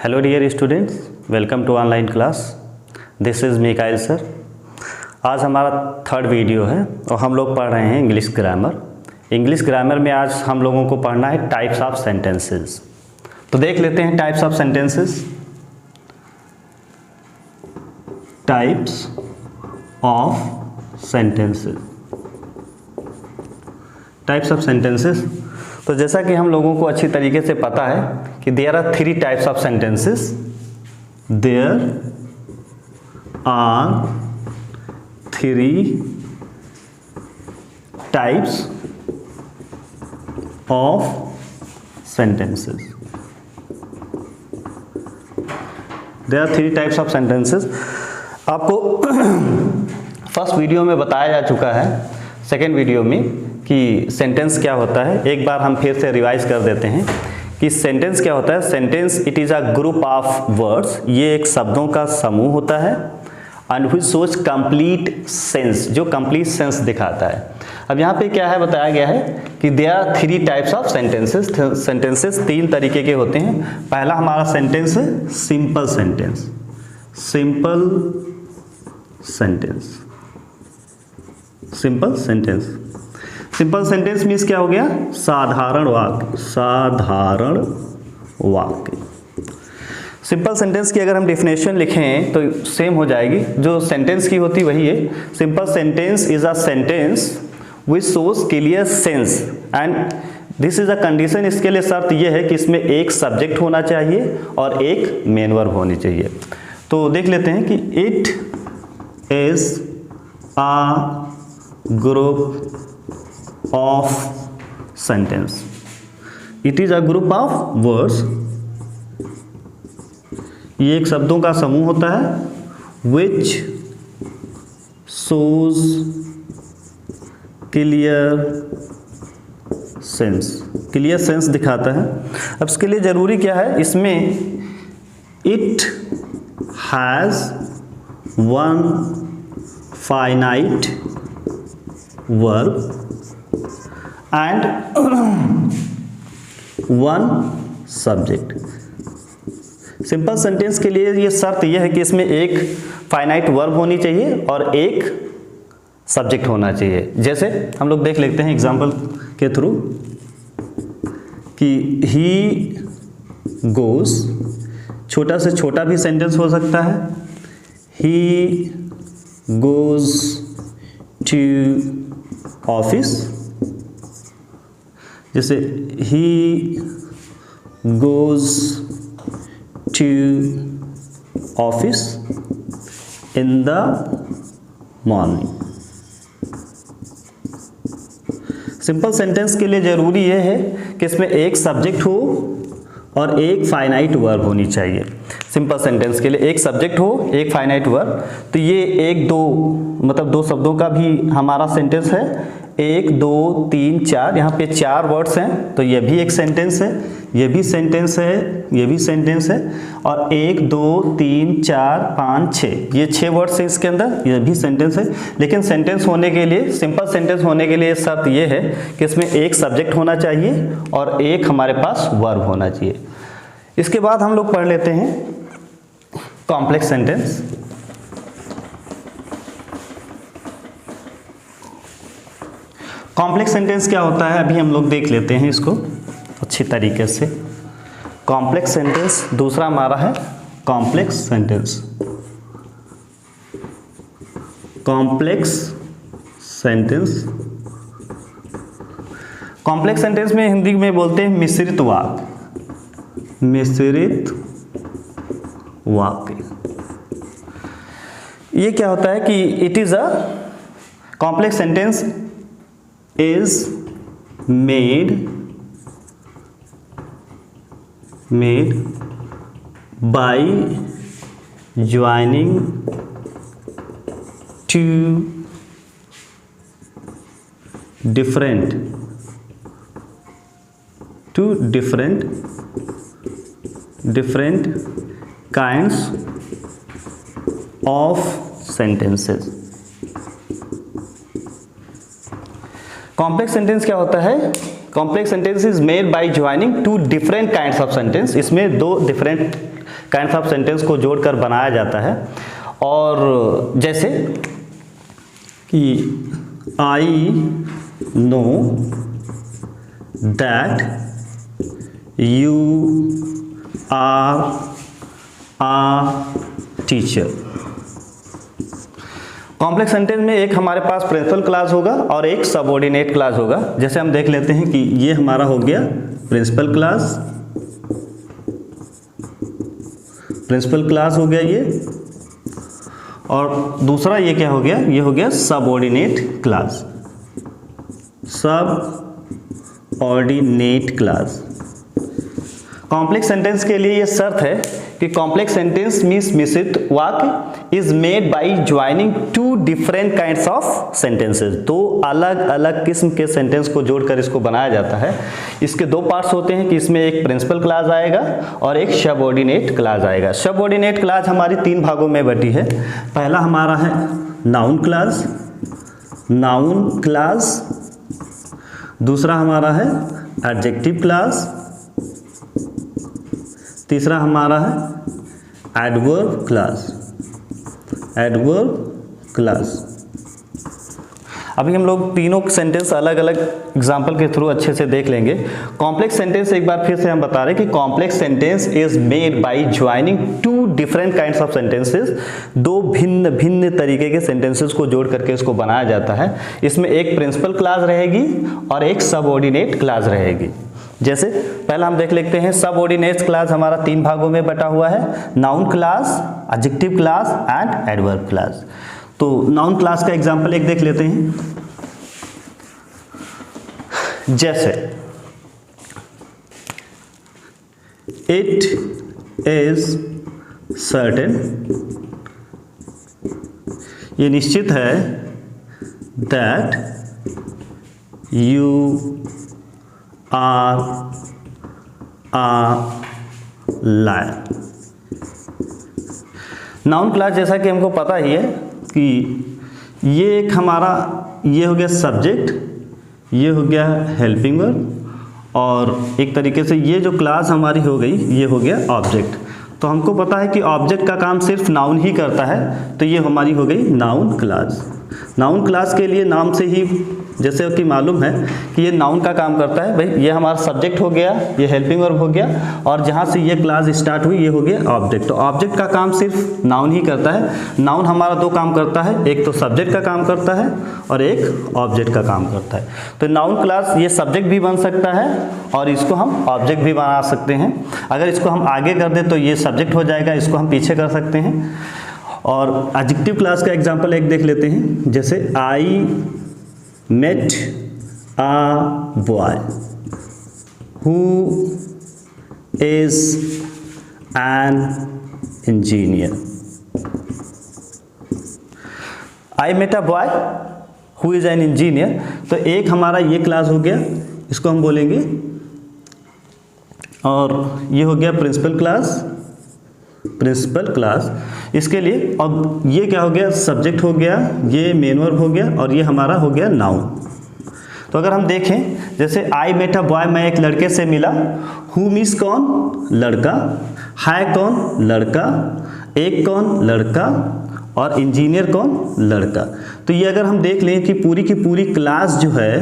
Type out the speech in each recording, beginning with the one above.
Hello dear students, welcome to online class. This is Mikail sir. आज हमारा third video है और हम लोग पढ़ रहे हैं इंग्लिश ग्रामर। इंग्लिश ग्रामर में आज हम लोगों को पढ़ना है टाइप्स ऑफ सेंटेंसेस। तो देख लेते हैं types of sentences. Types of sentences, types of sentences. तो जैसा कि हम लोगों को अच्छी तरीके से पता है कि there are three types of sentences. There are three types of sentences. There are three types of sentences. आपको फर्स्ट वीडियो में बताया जा चुका है, सेकेंड वीडियो में, कि सेंटेंस क्या होता है। एक बार हम फिर से रिवाइज कर देते हैं कि सेंटेंस क्या होता है। Sentence it is a group of words, ये एक शब्दों का समूह होता है। And which shows complete sense, जो कंप्लीट सेंस दिखाता है। अब यहाँ पे क्या है बताया गया है कि there are three types of sentences. Sentences तीन तरीके के होते हैं। पहला हमारा सेंटेंस है simple sentence. Simple sentence, simple sentence. Simple sentence means क्या हो गया? साधारण वाक्य, साधारण वाक्य। सिंपल सेंटेंस की अगर हम डेफिनेशन लिखें तो सेम हो जाएगी, जो सेंटेंस की होती वही है। Simple sentence is a sentence which shows clear sense and this is a condition. इसके लिए शर्त यह है कि इसमें एक सब्जेक्ट होना चाहिए और एक मेन वर्ब होनी चाहिए। तो देख लेते हैं कि it is a group of sentence. It is a group of words. ये एक शब्दों का समूह होता है which shows clear sense, clear sense दिखाता है। अब इसके लिए जरूरी क्या है? इसमें it has one finite verb and one subject। Simple sentence के लिए ये शर्त यह है कि इसमें एक फाइनाइट वर्ब होनी चाहिए और एक सब्जेक्ट होना चाहिए। जैसे हम लोग देख लेते हैं एग्जांपल के थ्रू कि ही गोज, छोटा से छोटा भी सेंटेंस हो सकता है। ही गोज टू ऑफिस, जैसे ही goes to office in the morning. Simple sentence के लिए जरूरी यह है कि इसमें एक सब्जेक्ट हो और एक फाइनाइट वर्ब होनी चाहिए। सिंपल सेंटेंस के लिए एक सब्जेक्ट हो, एक फाइनाइट वर्ब। तो ये एक दो, मतलब दो शब्दों का भी हमारा सेंटेंस है। एक, दो, तीन, चार, यहाँ पे चार वर्ड्स हैं, तो ये भी एक सेंटेंस है, ये भी सेंटेंस है, ये भी सेंटेंस है। और एक, दो, तीन, चार, पाँच, छः, ये छः वर्ड्स हैं इसके अंदर, ये भी सेंटेंस है। लेकिन सेंटेंस होने के लिए, सिंपल सेंटेंस होने के लिए शर्त ये है कि इसमें एक सब्जेक्ट होना चाहिए और एक हमारे पास वर्ब होना चाहिए। इसके बाद हम लोग पढ़ लेते हैं कॉम्प्लेक्स सेंटेंस। कॉम्प्लेक्स सेंटेंस क्या होता है अभी हम लोग देख लेते हैं इसको अच्छी तरीके से। कॉम्प्लेक्स सेंटेंस दूसरा हमारा है complex sentence. Complex sentence, complex sentence में हिंदी में बोलते हैं मिश्रित वाक्य। मिश्रित वाक्य ये क्या होता है कि it is a complex sentence is made by joining two different kinds of sentences। Complex sentence क्या होता है? Complex sentence is made by joining two different kinds of sentence. इसमें दो डिफरेंट काइंड्स ऑफ सेंटेंस को जोड़कर बनाया जाता है। और जैसे कि I know that you are a teacher. Complex sentence में एक हमारे पास प्रिंसिपल क्लॉज होगा और एक सबऑर्डिनेट क्लॉज होगा। जैसे हम देख लेते हैं कि ये हमारा हो गया प्रिंसिपल क्लॉज, प्रिंसिपल क्लॉज हो गया ये, और दूसरा ये क्या हो गया, ये हो गया subordinate clause, subordinate clause. Complex sentence के लिए ये शर्त है कि कॉम्प्लेक्स सेंटेंस मीन्स मिश्रित वाक्य is made by joining two different kinds of sentences. दो अलग अलग किस्म के सेंटेंस को जोड़कर इसको बनाया जाता है। इसके दो पार्ट्स होते हैं कि इसमें एक प्रिंसिपल क्लॉज आएगा और एक सबऑर्डिनेट क्लॉज आएगा। सबऑर्डिनेट क्लॉज हमारी तीन भागों में बटी है। पहला हमारा है नाउन क्लॉज, नाउन क्लॉज। दूसरा हमारा है एडजेक्टिव क्लॉज। तीसरा हमारा है एडवर्ब क्लॉज, एडवर्ब क्लॉज। अभी हम लोग तीनों सेंटेंस अलग अलग एग्जांपल के थ्रू अच्छे से देख लेंगे। कॉम्प्लेक्स सेंटेंस एक बार फिर से हम बता रहे हैं कि complex sentence is made by joining two different kinds of sentences. दो भिन्न भिन्न तरीके के सेंटेंसेस को जोड़ करके इसको बनाया जाता है। इसमें एक प्रिंसिपल क्लॉज रहेगी और एक सबऑर्डिनेट क्लॉज रहेगी। जैसे पहला हम देख लेते हैं, सबऑर्डिनेट क्लॉज हमारा तीन भागों में बटा हुआ है, noun clause, adjective clause and adverb clause. तो नाउन क्लॉज का एग्जांपल एक देख लेते हैं। जैसे इट इज सर्टेन, ये निश्चित है, that you are a lion. Noun clause जैसा कि हमको पता ही है कि ये एक हमारा, ये हो गया सब्जेक्ट, ये हो गया हेल्पिंग वर्ब, और एक तरीके से ये जो क्लॉज हमारी हो गई ये हो गया ऑब्जेक्ट। तो हमको पता है कि ऑब्जेक्ट का काम सिर्फ नाउन ही करता है, तो ये हमारी हो गई नाउन क्लॉज। नाउन क्लॉज के लिए नाम से ही जैसे कि मालूम है कि ये नाउन का काम करता है। भाई ये हमारा सब्जेक्ट हो गया, ये हेल्पिंग वर्ब हो गया, और जहाँ से ये क्लॉज स्टार्ट हुई ये हो गया ऑब्जेक्ट। तो ऑब्जेक्ट का काम सिर्फ नाउन ही करता है। नाउन हमारा दो काम करता है, एक तो सब्जेक्ट का काम करता है और एक ऑब्जेक्ट का काम करता है। तो नाउन क्लॉज ये सब्जेक्ट भी बन सकता है और इसको हम ऑब्जेक्ट भी बना सकते हैं। अगर इसको हम आगे कर दें तो ये सब्जेक्ट हो जाएगा, इसको हम पीछे कर सकते हैं। और एडजेक्टिव क्लॉज का एग्जाम्पल एक देख लेते हैं। जैसे आई met a boy who is an engineer. I met a boy who is an engineer। तो एक हमारा ये क्लास हो गया, इसको हम बोलेंगे, और ये हो गया प्रिंसिपल क्लास, प्रिंसिपल क्लास। इसके लिए अब ये क्या हो गया, सब्जेक्ट हो गया, ये मेन वर्ब हो गया, और ये हमारा हो गया नाउन। तो अगर हम देखें, जैसे आई मेट अ बॉय, मैं एक लड़के से मिला, हु मीन्स कौन, लड़का, है कौन, लड़का, एक कौन, लड़का, और इंजीनियर कौन, लड़का। तो ये अगर हम देख लें कि पूरी की पूरी क्लास जो है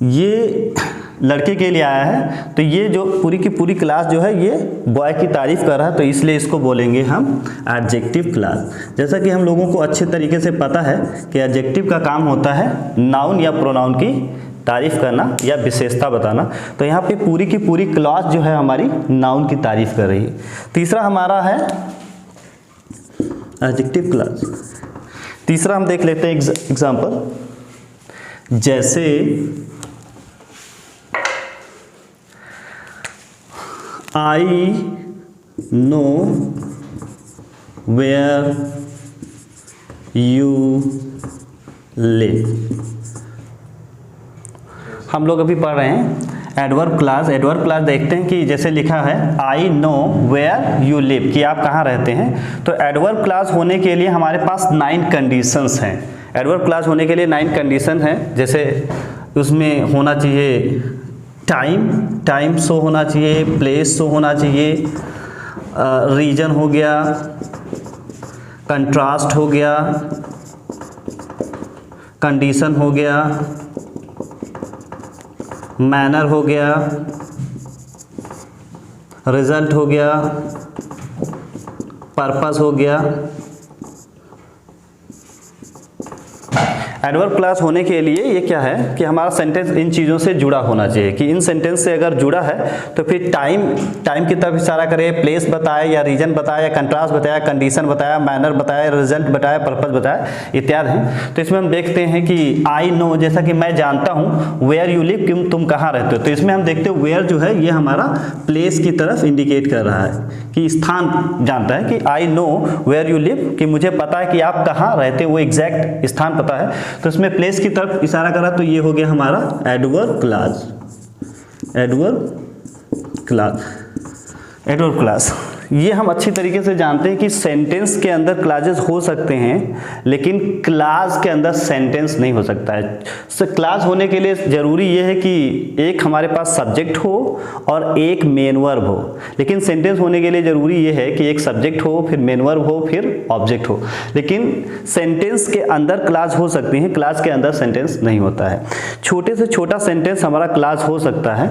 ये लड़के के लिए आया है, तो ये जो पूरी की पूरी क्लास जो है ये बॉय की तारीफ कर रहा है, तो इसलिए इसको बोलेंगे हम एडजेक्टिव क्लास। जैसा कि हम लोगों को अच्छे तरीके से पता है कि एडजेक्टिव का काम होता है नाउन या प्रोनाउन की तारीफ करना या विशेषता बताना। तो यहाँ पे पूरी की पूरी क्लास जो है हमारी नाउन की तारीफ कर रही है। तीसरा हमारा है एडजेक्टिव क्लास। तीसरा हम देख लेते हैं एग्जाम्पल। जैसे I know where you live। हम लोग अभी पढ़ रहे हैं एडवर्ब क्लास। एडवर्ब क्लास देखते हैं कि जैसे लिखा है I know where you live, कि आप कहाँ रहते हैं। तो एडवर्ब क्लास होने के लिए हमारे पास 9 कंडीशंस हैं। एडवर्ब क्लास होने के लिए 9 कंडीशन हैं। जैसे उसमें होना चाहिए टाइम, टाइम शो होना चाहिए, प्लेस शो होना चाहिए, रीजन हो गया, कंट्रास्ट हो गया, कंडीशन हो गया, मैनर हो गया, रिजल्ट हो गया, पर्पस हो गया। एडवर्ब क्लास होने के लिए ये क्या है कि हमारा सेंटेंस इन चीज़ों से जुड़ा होना चाहिए कि इन सेंटेंस से अगर जुड़ा है तो फिर टाइम की तरफ इशारा करे, प्लेस बताए या रीजन बताया या कंट्रास्ट बताया, कंडीशन बताया, मैनर बताया, रिजल्ट बताया, पर्पस बताया इत्यादि हैं। तो इसमें हम देखते हैं कि आई नो, जैसा कि मैं जानता हूँ, वेयर यू लिव, कि तुम कहाँ रहते हो। तो इसमें हम देखते हैं वेयर जो है ये हमारा प्लेस की तरफ इंडिकेट कर रहा है कि स्थान जानता है कि I know where you live, कि मुझे पता है कि आप कहाँ रहते हो, वो एग्जैक्ट स्थान पता है। तो इसमें प्लेस की तरफ इशारा करा, तो ये हो गया हमारा एडवर्ब क्लॉज। एडवर्ब क्लॉज ये हम अच्छी तरीके से जानते हैं कि सेंटेंस के अंदर क्लॉजेस हो सकते हैं, लेकिन क्लॉज के अंदर सेंटेंस नहीं हो सकता है। क्लॉज होने के लिए जरूरी ये है कि एक हमारे पास सब्जेक्ट हो और एक मेन वर्ब हो, लेकिन सेंटेंस होने के लिए जरूरी ये है कि एक सब्जेक्ट हो, फिर मेन वर्ब हो, फिर ऑब्जेक्ट हो। लेकिन सेंटेंस के अंदर क्लॉज हो सकती हैं, क्लॉज के अंदर सेंटेंस नहीं होता है। छोटे से छोटा सेंटेंस हमारा क्लॉज हो सकता है।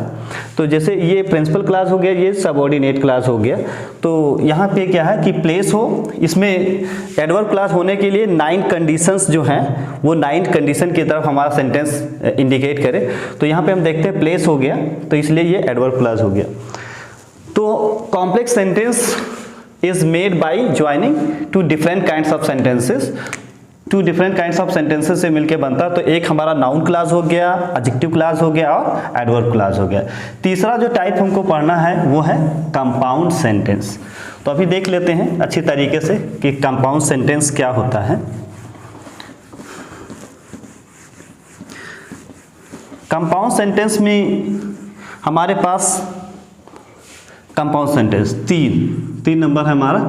तो जैसे ये प्रिंसिपल क्लॉज हो गया, ये सबऑर्डिनेट क्लॉज हो गया। तो यहाँ पे क्या है कि प्लेस हो, इसमें एडवर्ब क्लॉज होने के लिए 9 कंडीशंस जो हैं वो 9 कंडीशन की तरफ हमारा सेंटेंस इंडिकेट करे। तो यहाँ पे हम देखते हैं प्लेस हो गया, तो इसलिए ये एडवर्ब क्लॉज हो गया। तो complex sentence is made by joining two different kinds of sentences. Two different kinds of sentences से मिलके बनता है। तो एक हमारा नाउन क्लॉज हो गया, एडजेक्टिव क्लॉज हो गया और एडवर्ब क्लॉज हो गया। तीसरा जो टाइप हमको पढ़ना है वो है कंपाउंड सेंटेंस। तो अभी देख लेते हैं अच्छी तरीके से कि कंपाउंड सेंटेंस क्या होता है। कंपाउंड सेंटेंस में हमारे पास कंपाउंड सेंटेंस तीन नंबर है हमारा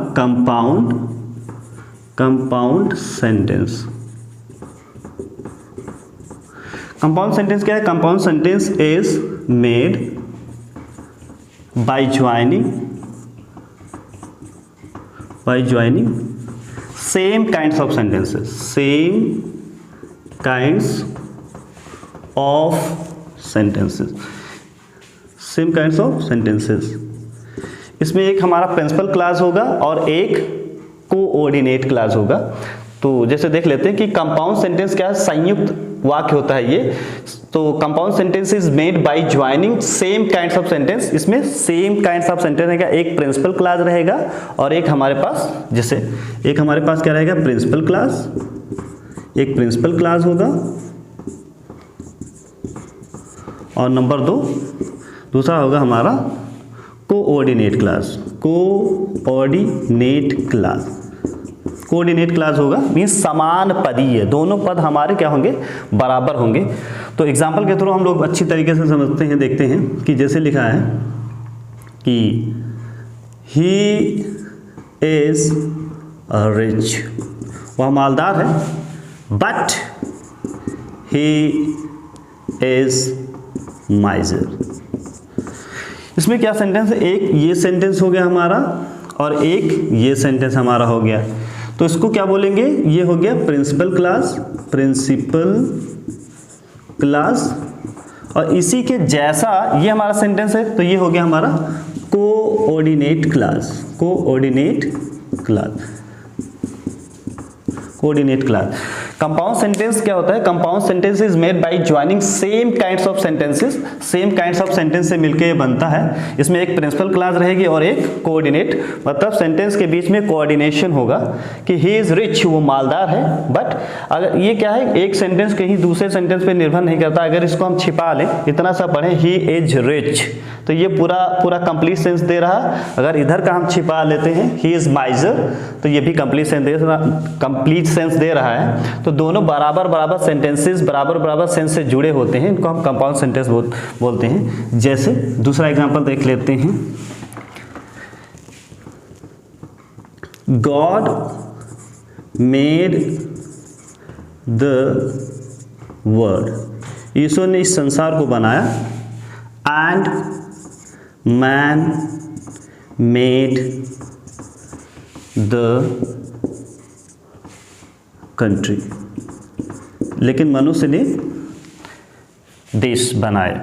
कंपाउंड सेंटेंस। कंपाउंड सेंटेंस क्या है? Compound sentence is made by joining same kinds of sentences. इसमें एक हमारा प्रिंसिपल क्लॉज होगा और एक कोऑर्डिनेट क्लॉज होगा। तो जैसे देख लेते हैं कि कंपाउंड सेंटेंस क्या है, संयुक्त वाक्य होता है ये। तो compound sentence is made by joining same kinds of sentence. इसमें सेम काइंड्स ऑफ सेंटेंस रहेगा, एक प्रिंसिपल क्लॉज रहेगा और एक हमारे पास क्या रहेगा, प्रिंसिपल क्लॉज। एक प्रिंसिपल क्लॉज होगा और नंबर 2 दूसरा होगा हमारा कोऑर्डिनेट क्लॉज होगा, मीन्स समान पदीय, दोनों पद हमारे क्या होंगे, बराबर होंगे। तो एग्जाम्पल के थ्रू हम लोग अच्छी तरीके से समझते हैं, देखते हैं कि जैसे लिखा है कि ही इज रिच, वह मालदार है, बट ही इज माइजर। इसमें क्या सेंटेंस है, एक ये सेंटेंस हो गया हमारा और एक ये सेंटेंस हमारा हो गया। तो इसको क्या बोलेंगे, ये हो गया प्रिंसिपल क्लॉज और इसी के जैसा ये हमारा सेंटेंस है, तो ये हो गया हमारा कोऑर्डिनेट क्लॉज। कंपाउंड सेंटेंस क्या होता है, compound sentence is made by joining same kinds of sentences. Same kinds of sentence से मिलके बनता है। इसमें एक प्रिंसिपल क्लॉज रहेगी और एक कोऑर्डिनेट, मतलब सेंटेंस के बीच में कोऑर्डिनेशन होगा कि ही इज रिच, वो मालदार है। बट अगर ये क्या है, एक सेंटेंस कहीं दूसरे सेंटेंस पे निर्भर नहीं करता। अगर इसको हम छिपा लें, इतना सा पढ़ें ही इज रिच, तो ये पूरा कंप्लीट सेंस दे रहा। अगर इधर का हम छिपा लेते हैं ही इज माइजर, तो ये भी कंप्लीट सेंस दे रहा है। तो दोनों बराबर सेंटेंसेस बराबर सेंस से जुड़े होते हैं, इनको हम कंपाउंड सेंटेंस बोलते हैं। जैसे दूसरा एग्जांपल देख लेते हैं, गॉड मेड द वर्ल्ड, ईश्वर ने इस संसार को बनाया। And man made the country, लेकिन मनुष्य ने देश बनाए।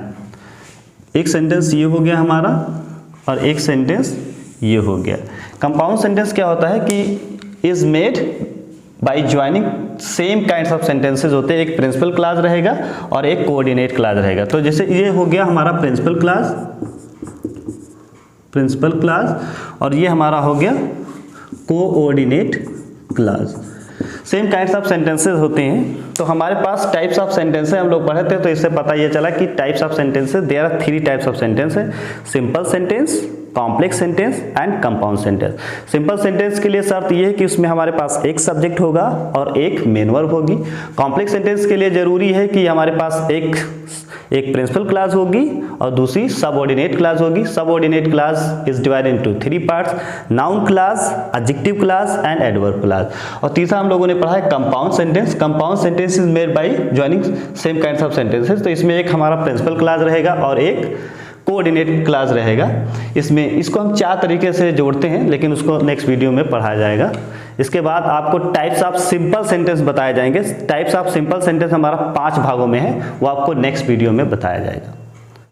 एक सेंटेंस ये हो गया हमारा और एक सेंटेंस ये हो गया। कंपाउंड सेंटेंस क्या होता है कि is made by joining same kinds of sentences होते हैं। एक प्रिंसिपल क्लास रहेगा और एक कोऑर्डिनेट क्लास रहेगा। तो जैसे ये हो गया हमारा प्रिंसिपल क्लास और ये हमारा हो गया coordinate class. Same kinds of sentences होते हैं। तो हमारे पास टाइप्स ऑफ सेंटेंसेस हम लोग पढ़े थे, तो इससे पता ये चला कि types of sentences, there are 3 types of sentence है, simple sentence, complex sentence and compound sentence. Simple sentence के लिए शर्त ये है कि उसमें हमारे पास एक सब्जेक्ट होगा और एक मेन वर्ब होगी। कॉम्प्लेक्स सेंटेंस के लिए जरूरी है कि हमारे पास एक प्रिंसिपल क्लास होगी और दूसरी सबऑर्डिनेट क्लास होगी। Subordinate class is divided into 3 parts, noun class, adjective class and adverb class. और तीसरा हम लोगों ने पढ़ा है compound sentence. Compound sentence is made by joining same kinds of sentences. तो इसमें एक हमारा प्रिंसिपल क्लास रहेगा और एक कोऑर्डिनेट क्लास रहेगा। इसको हम 4 तरीके से जोड़ते हैं, लेकिन उसको नेक्स्ट वीडियो में पढ़ाया जाएगा। इसके बाद आपको टाइप्स ऑफ सिंपल सेंटेंस बताए जाएंगे। टाइप्स ऑफ सिंपल सेंटेंस हमारा 5 भागों में है, वो आपको नेक्स्ट वीडियो में बताया जाएगा।